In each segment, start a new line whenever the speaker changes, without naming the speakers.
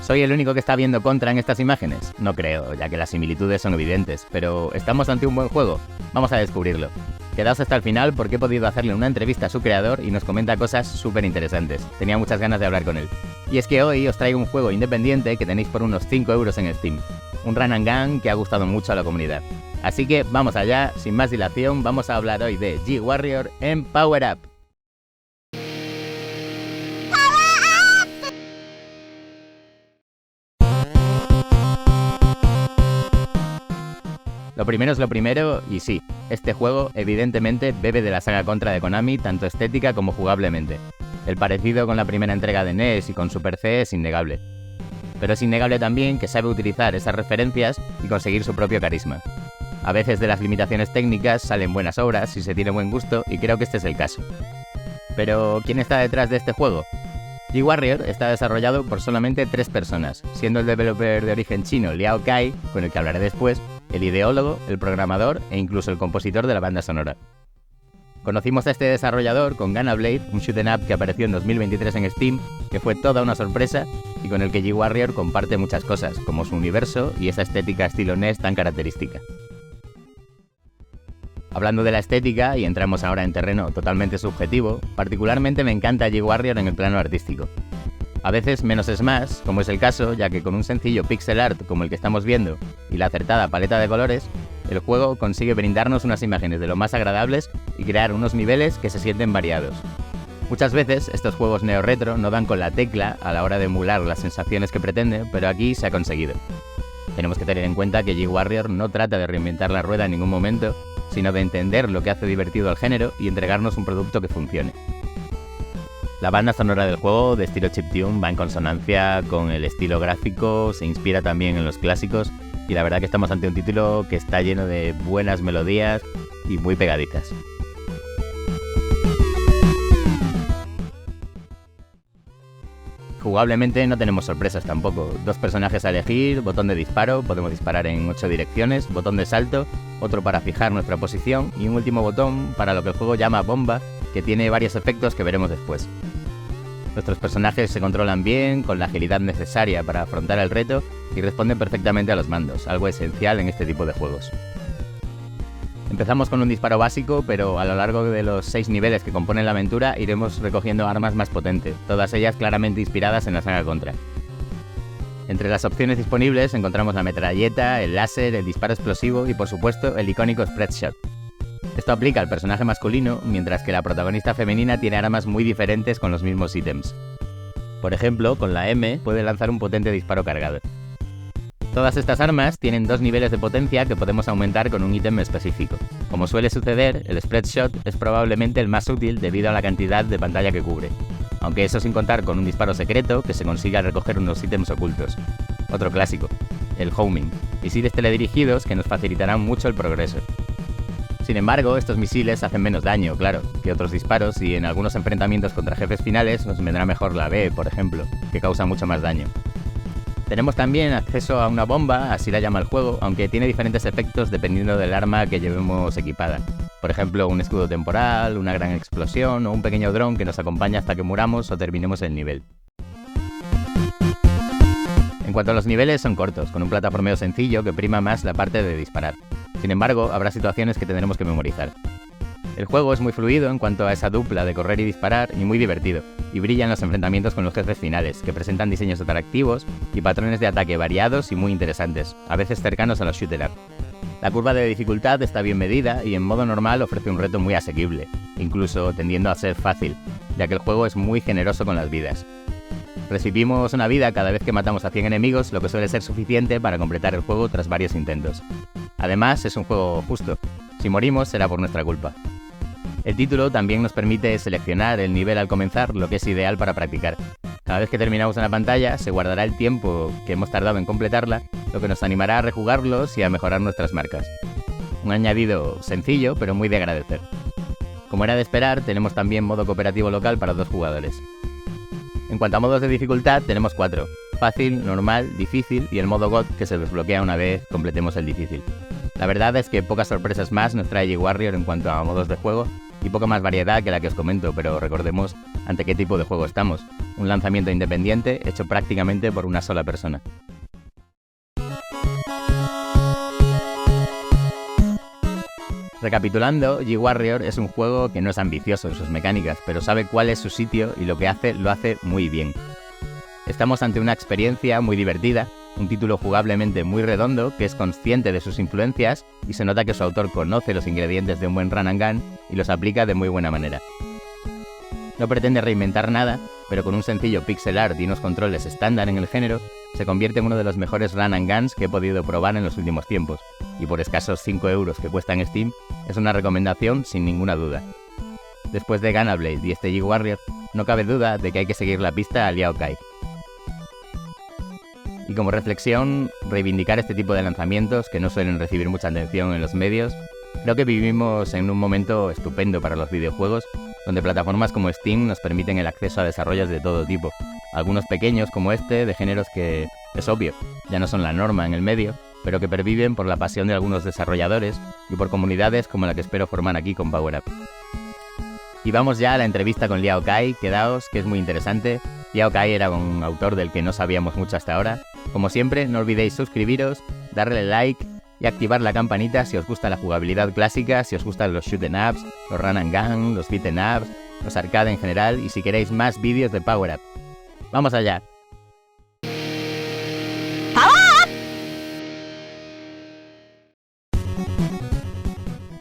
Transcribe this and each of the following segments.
¿Soy el único que está viendo Contra en estas imágenes? No creo, ya que las similitudes son evidentes, pero ¿estamos ante un buen juego? Vamos a descubrirlo. Quedaos hasta el final porque he podido hacerle una entrevista a su creador y nos comenta cosas súper interesantes. Tenía muchas ganas de hablar con él. Y es que hoy os traigo un juego independiente que tenéis por unos 5 euros en Steam. Un run and gun que ha gustado mucho a la comunidad. Así que vamos allá, sin más dilación, vamos a hablar hoy de G-Warrior en Power Up. Lo primero es lo primero, y sí, este juego evidentemente bebe de la saga Contra de Konami, tanto estética como jugablemente. El parecido con la primera entrega de NES y con Super C es innegable. Pero es innegable también que sabe utilizar esas referencias y conseguir su propio carisma. A veces de las limitaciones técnicas salen buenas obras si se tiene buen gusto, y creo que este es el caso. Pero, ¿quién está detrás de este juego? G-Warrior está desarrollado por solamente 3 personas, siendo el developer de origen chino Liao Kai, con el que hablaré después, el ideólogo, el programador e incluso el compositor de la banda sonora. Conocimos a este desarrollador con Gunna Blade, un shoot 'em up que apareció en 2023 en Steam, que fue toda una sorpresa y con el que G-Warrior comparte muchas cosas, como su universo y esa estética estilo NES tan característica. Hablando de la estética, y entramos ahora en terreno totalmente subjetivo, particularmente me encanta G-Warrior en el plano artístico. A veces menos es más, como es el caso, ya que con un sencillo pixel art como el que estamos viendo y la acertada paleta de colores, el juego consigue brindarnos unas imágenes de lo más agradables y crear unos niveles que se sienten variados. Muchas veces estos juegos neo-retro no dan con la tecla a la hora de emular las sensaciones que pretende, pero aquí se ha conseguido. Tenemos que tener en cuenta que G-Warrior no trata de reinventar la rueda en ningún momento, sino de entender lo que hace divertido al género y entregarnos un producto que funcione. La banda sonora del juego, de estilo chiptune, va en consonancia con el estilo gráfico, se inspira también en los clásicos, y la verdad que estamos ante un título que está lleno de buenas melodías y muy pegadizas. Jugablemente no tenemos sorpresas tampoco. 2 personajes a elegir, botón de disparo, podemos disparar en 8 direcciones, botón de salto, otro para fijar nuestra posición y un último botón para lo que el juego llama bomba, que tiene varios efectos que veremos después. Nuestros personajes se controlan bien, con la agilidad necesaria para afrontar el reto y responden perfectamente a los mandos, algo esencial en este tipo de juegos. Empezamos con un disparo básico, pero a lo largo de los 6 niveles que componen la aventura iremos recogiendo armas más potentes, todas ellas claramente inspiradas en la saga Contra. Entre las opciones disponibles encontramos la metralleta, el láser, el disparo explosivo y por supuesto el icónico spread shot. Esto aplica al personaje masculino, mientras que la protagonista femenina tiene armas muy diferentes con los mismos ítems. Por ejemplo, con la M puede lanzar un potente disparo cargado. Todas estas armas tienen 2 niveles de potencia que podemos aumentar con un ítem específico. Como suele suceder, el spread shot es probablemente el más útil debido a la cantidad de pantalla que cubre, aunque eso sin contar con un disparo secreto que se consigue al recoger unos ítems ocultos. Otro clásico, el homing, misiles teledirigidos que nos facilitarán mucho el progreso. Sin embargo, estos misiles hacen menos daño, claro, que otros disparos y en algunos enfrentamientos contra jefes finales nos vendrá mejor la B, por ejemplo, que causa mucho más daño. Tenemos también acceso a una bomba, así la llama el juego, aunque tiene diferentes efectos dependiendo del arma que llevemos equipada. Por ejemplo, un escudo temporal, una gran explosión o un pequeño dron que nos acompaña hasta que muramos o terminemos el nivel. En cuanto a los niveles, son cortos, con un plataformeo sencillo que prima más la parte de disparar. Sin embargo, habrá situaciones que tendremos que memorizar. El juego es muy fluido en cuanto a esa dupla de correr y disparar y muy divertido, y brilla en los enfrentamientos con los jefes finales, que presentan diseños atractivos y patrones de ataque variados y muy interesantes, a veces cercanos a los shoot 'em up. La curva de dificultad está bien medida y en modo normal ofrece un reto muy asequible, incluso tendiendo a ser fácil, ya que el juego es muy generoso con las vidas. Recibimos una vida cada vez que matamos a 100 enemigos, lo que suele ser suficiente para completar el juego tras varios intentos. Además, es un juego justo. Si morimos, será por nuestra culpa. El título también nos permite seleccionar el nivel al comenzar, lo que es ideal para practicar. Cada vez que terminamos una pantalla, se guardará el tiempo que hemos tardado en completarla, lo que nos animará a rejugarlos y a mejorar nuestras marcas. Un añadido sencillo, pero muy de agradecer. Como era de esperar, tenemos también modo cooperativo local para 2 jugadores. En cuanto a modos de dificultad, tenemos 4. Fácil, normal, difícil y el modo God, que se desbloquea una vez completemos el difícil. La verdad es que pocas sorpresas más nos trae G-Warrior en cuanto a modos de juego y poca más variedad que la que os comento, pero recordemos ante qué tipo de juego estamos. Un lanzamiento independiente hecho prácticamente por una sola persona. Recapitulando, G-Warrior es un juego que no es ambicioso en sus mecánicas, pero sabe cuál es su sitio y lo que hace lo hace muy bien. Estamos ante una experiencia muy divertida, un título jugablemente muy redondo que es consciente de sus influencias y se nota que su autor conoce los ingredientes de un buen run and gun y los aplica de muy buena manera. No pretende reinventar nada, pero con un sencillo pixel art y unos controles estándar en el género, se convierte en uno de los mejores run and guns que he podido probar en los últimos tiempos, y por escasos 5 € que cuesta en Steam, es una recomendación sin ninguna duda. Después de Gunnerblade y este G-Warrior, no cabe duda de que hay que seguir la pista a Liao Kai. Y como reflexión, reivindicar este tipo de lanzamientos que no suelen recibir mucha atención en los medios. Creo que vivimos en un momento estupendo para los videojuegos, donde plataformas como Steam nos permiten el acceso a desarrollos de todo tipo. Algunos pequeños como este, de géneros que, es obvio, ya no son la norma en el medio, pero que perviven por la pasión de algunos desarrolladores y por comunidades como la que espero formar aquí con PowerUp. Y vamos ya a la entrevista con Liao Kai, quedaos, que es muy interesante. Liao Kai era un autor del que no sabíamos mucho hasta ahora. Como siempre, no olvidéis suscribiros, darle like y activar la campanita si os gusta la jugabilidad clásica, si os gustan los shoot 'em ups, los run and gun, los beat 'em ups, los arcade en general y si queréis más vídeos de PowerUp. ¡Vamos allá!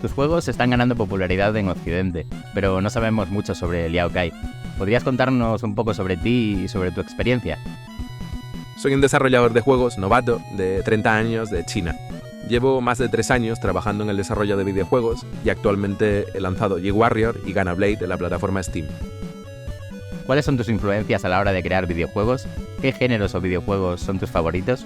Tus juegos están ganando popularidad en Occidente, pero no sabemos mucho sobre Liao Kai. ¿Podrías contarnos un poco sobre ti y sobre tu experiencia?
Soy un desarrollador de juegos novato de 30 años de China. Llevo más de 3 años trabajando en el desarrollo de videojuegos y actualmente he lanzado G-Warrior y Gunnerblade en la plataforma Steam.
¿Cuáles son tus influencias a la hora de crear videojuegos? ¿Qué géneros o videojuegos son tus favoritos?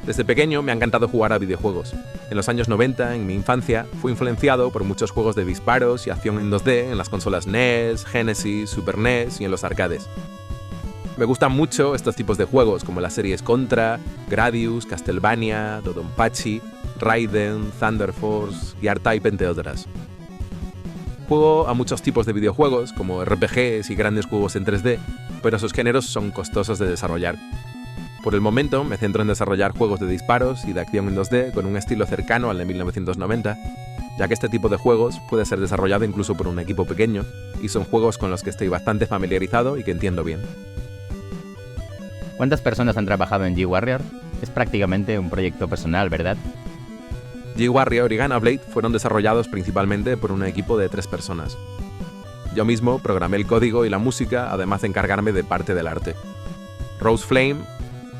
Desde pequeño me ha encantado jugar a videojuegos. En los años 90, en mi infancia, fui influenciado por muchos juegos de disparos y acción en 2D en las consolas NES, Genesis, Super NES y en los arcades. Me gustan mucho estos tipos de juegos como las series Contra, Gradius, Castlevania, Dodonpachi, Raiden, Thunder Force y R-Type, entre otras. Juego a muchos tipos de videojuegos como RPGs y grandes juegos en 3D, pero esos géneros son costosos de desarrollar. Por el momento me centro en desarrollar juegos de disparos y de acción en 2D con un estilo cercano al de 1990, ya que este tipo de juegos puede ser desarrollado incluso por un equipo pequeño y son juegos con los que estoy bastante familiarizado y que entiendo bien.
¿Cuántas personas han trabajado en G-Warrior? Es prácticamente un proyecto personal, ¿verdad?
G-Warrior y Gunnerblade fueron desarrollados principalmente por un equipo de 3 personas. Yo mismo programé el código y la música, además de encargarme de parte del arte. Rose Flame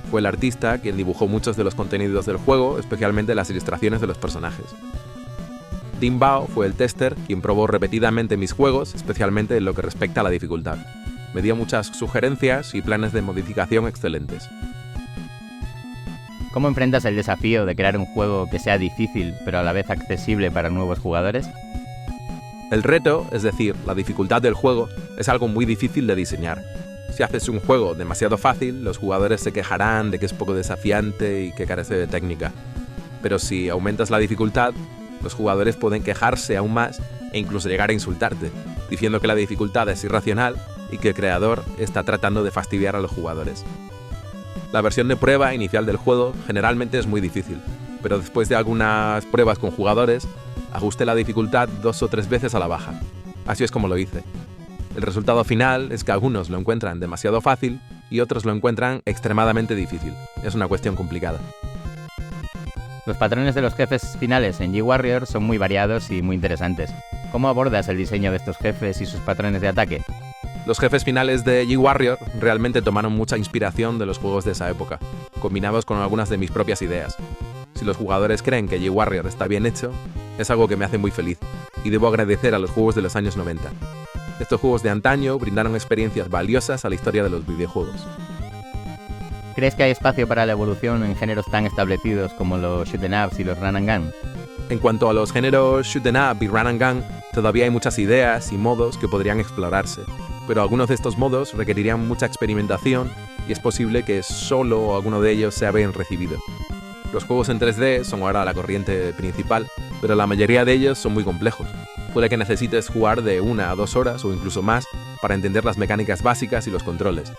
fue el artista quien dibujó muchos de los contenidos del juego, especialmente las ilustraciones de los personajes. Tim Bao fue el tester quien probó repetidamente mis juegos, especialmente en lo que respecta a la dificultad. Me dio muchas sugerencias y planes de modificación excelentes.
¿Cómo enfrentas el desafío de crear un juego que sea difícil pero a la vez accesible para nuevos jugadores?
El reto, es decir, la dificultad del juego, es algo muy difícil de diseñar. Si haces un juego demasiado fácil, los jugadores se quejarán de que es poco desafiante y que carece de técnica. Pero si aumentas la dificultad, los jugadores pueden quejarse aún más e incluso llegar a insultarte, diciendo que la dificultad es irracional y que el creador está tratando de fastidiar a los jugadores. La versión de prueba inicial del juego generalmente es muy difícil, pero después de algunas pruebas con jugadores, ajusté la dificultad 2 o 3 veces a la baja. Así es como lo hice. El resultado final es que algunos lo encuentran demasiado fácil y otros lo encuentran extremadamente difícil. Es una cuestión complicada.
Los patrones de los jefes finales en G-Warrior son muy variados y muy interesantes. ¿Cómo abordas el diseño de estos jefes y sus patrones de ataque?
Los jefes finales de G-Warrior realmente tomaron mucha inspiración de los juegos de esa época, combinados con algunas de mis propias ideas. Si los jugadores creen que G-Warrior está bien hecho, es algo que me hace muy feliz, y debo agradecer a los juegos de los años 90. Estos juegos de antaño brindaron experiencias valiosas a la historia de los videojuegos.
¿Crees que hay espacio para la evolución en géneros tan establecidos como los shoot 'em ups y los run and gun?
En cuanto a los géneros shoot 'em up y run and gun, todavía hay muchas ideas y modos que podrían explorarse, pero algunos de estos modos requerirían mucha experimentación y es posible que solo alguno de ellos sea bien recibido. Los juegos en 3D son ahora la corriente principal, pero la mayoría de ellos son muy complejos. Puede que necesites jugar de 1 a 2 horas o incluso más para entender las mecánicas básicas y los controles.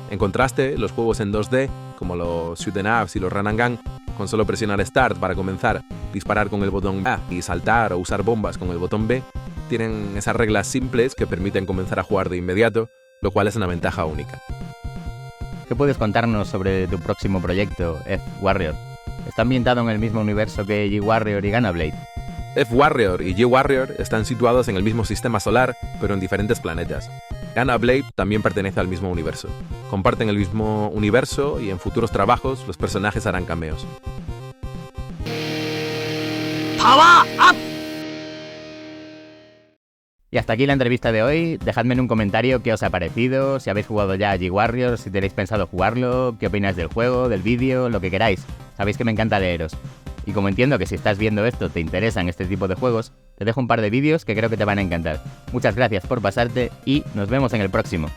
En contraste, los juegos en 2D, como los shoot 'em ups y los run and gun, con solo presionar Start para comenzar, disparar con el botón A y saltar o usar bombas con el botón B, tienen esas reglas simples que permiten comenzar a jugar de inmediato, lo cual es una ventaja única.
¿Qué puedes contarnos sobre tu próximo proyecto, F-Warrior? ¿Está ambientado en el mismo universo que G-Warrior y Ganablade?
F-Warrior y G-Warrior están situados en el mismo sistema solar, pero en diferentes planetas. Ganablade también pertenece al mismo universo. Comparten el mismo universo y en futuros trabajos los personajes harán cameos.
Y hasta aquí la entrevista de hoy. Dejadme en un comentario qué os ha parecido, si habéis jugado ya a G-Warrior, si tenéis pensado jugarlo, qué opináis del juego, del vídeo, lo que queráis. Sabéis que me encanta leeros. Y como entiendo que si estás viendo esto te interesan este tipo de juegos, te dejo un par de vídeos que creo que te van a encantar. Muchas gracias por pasarte y nos vemos en el próximo.